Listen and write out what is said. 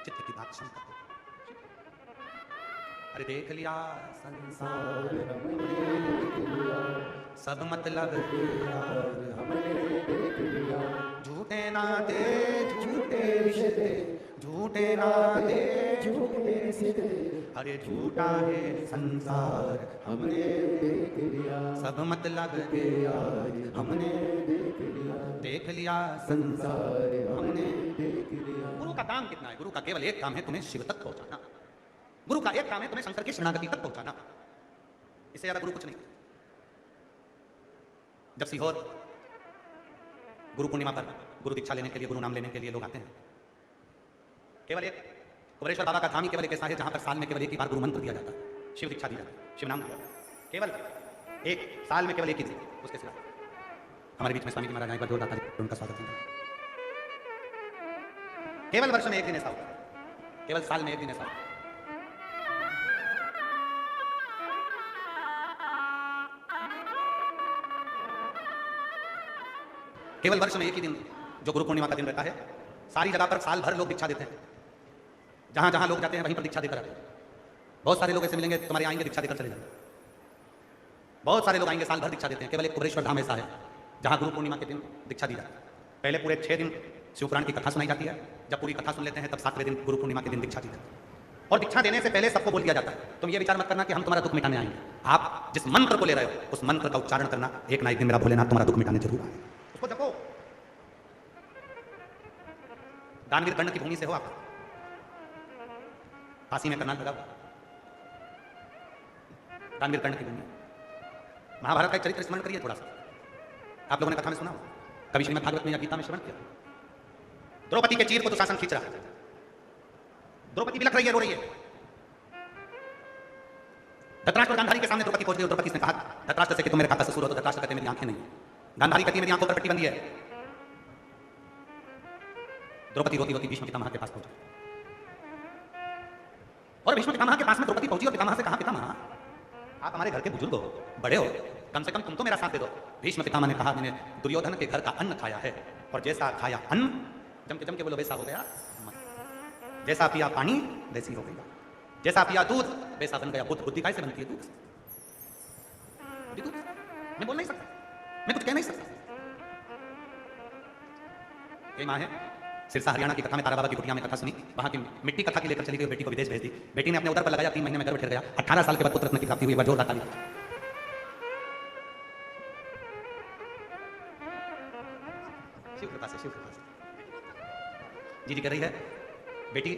चित्त की बात सुनकर अरे देख लिया संसार हमने देख लिया, सब मतलब हमने देख लिया, झूठे नाते झूठे रिश्ते, झूठे नाते झूठे रिश्ते, अरे झूठा है संसार हमने देख लिया, सब मतलब हमने देख लिया संसार हमने देख लिया। गुरु का काम कितना है? गुरु का केवल एक काम है, तुम्हें शिव तक पहुंचाना। गुरु का एक काम है, तुम्हें शंकर की शरणागति तक पहुंचाना। इससे ज्यादा गुरु कुछ नहीं। जब सीहोर गुरु पूर्णिमा पर गुरु दीक्षा लेने के लिए, गुरु नाम लेने के लिए लोग आते हैं, केवल एक कुबरेश्वर बाबा का धाम ही केवल एक ऐसा है जहां पर साल में केवल एक ही बार गुरु मंत्र दिया जाता है, शिव दीक्षा दी जाती है, शिव नाम दिया जाता है, केवल एक साल में केवल एक ही दिन। उसके सिवा हमारे बीच में स्वामी जी महाराज एक बार जोरदार ताली उनका स्वागत है। केवल वर्ष में एक दिन ऐसा होता है, केवल साल में एक दिन ऐसा होता है। केवल वर्ष में एक ही दिन जो गुरु पूर्णिमा का दिन रहता है, सारी जगह पर साल भर लोग दीक्षा देते हैं। जहां जहां लोग जाते हैं वहीं पर दीक्षा देकर आते हैं। बहुत सारे लोग ऐसे मिलेंगे तुम्हारे आएंगे दीक्षा देकर चले जाएंगे। बहुत सारे लोग आएंगे साल भर दीक्षा देते हैं। केवल एक कुबरेश्वर धाम ऐसा है जहां गुरु पूर्णिमा के दिन दीक्षा दी जाती है। पहले पूरे 6 दिन शिवपुराण की कथा सुनाई जाती है। जब पूरी कथा सुन लेते हैं तब 7वें दिन गुरु पूर्णिमा के दिन दीक्षा दी जाती है। और दीक्षा देने से पहले सबको बोल दिया जाता है, तुम ये विचार मत करना कि हम तुम्हारा दुख मिटाने आएंगे। आप जिस मंत्र को ले रहे हो उस मंत्र का उच्चारण करना, एक ना एक दिन मेरा भोलेनाथ तुम्हारा दुख मिटाने जरूर आए। उसको जपो। दानवीर कर्ण की भूमि से हो आप, काशी में करनाल लगा, दानवीर कर्ण की भूमि। महाभारत का एक चरित्र स्मरण करिए थोड़ा सा, आप लोगों ने कथा में सुना, कभी श्रीमद् भागवत में या गीता में श्रवण किया। द्रौपदी के चीर को दुशासन खींच रहा है, द्रौपदी बिलख रही है, रो रही है। धृतराष्ट्र और गांधारी के सामने द्रौपदी पहुंच गई और द्रौपदी ने कहा धृतराष्ट्र से कि तुम मेरे काका ससुर हो। तो धृतराष्ट्र कहते मेरी आंखें नहीं। गांधारी कहती मेरी आंखों पर पट्टी बंधी है। द्रौपदी रोती रोती भीष्म पितामह के पास पहुंची और भीष्म पितामह के पास में द्रौपदी पहुंची और पितामह से कहा पितामह आप हमारे घर के बुजुर्ग हो, बड़े हो, कम से कम तुम तो मेरा साथ दे दो। भीष्म पितामह ने कहा मैंने दुर्योधन के घर का अन्न खाया है और जैसा खाया अन्न जम के बोलो वैसा हो गया मन। जैसा पिया पानी वैसी हो गया, जैसा पिया दूध वैसा बन गया बुद्ध। बुद्धि कैसे बनती है? दूध। मैं बोल नहीं सकता, मैं कुछ कह नहीं सकता। ये माँ है सिरसा हरियाणा की कथा में, तारा बाबा की कुटिया में कथा सुनी, वहां की मिट्टी कथा की लेकर चली गई, बेटी को विदेश भेज दी। बेटी ने अपने उदर पर लगाया, 3 महीने में घर बैठ गया। 18 साल के बाद पुत्र रत्न की प्राप्ति हुई। जोरदार ताली। शिव कृपा से, शिव कृपा से। जी कह रही है बेटी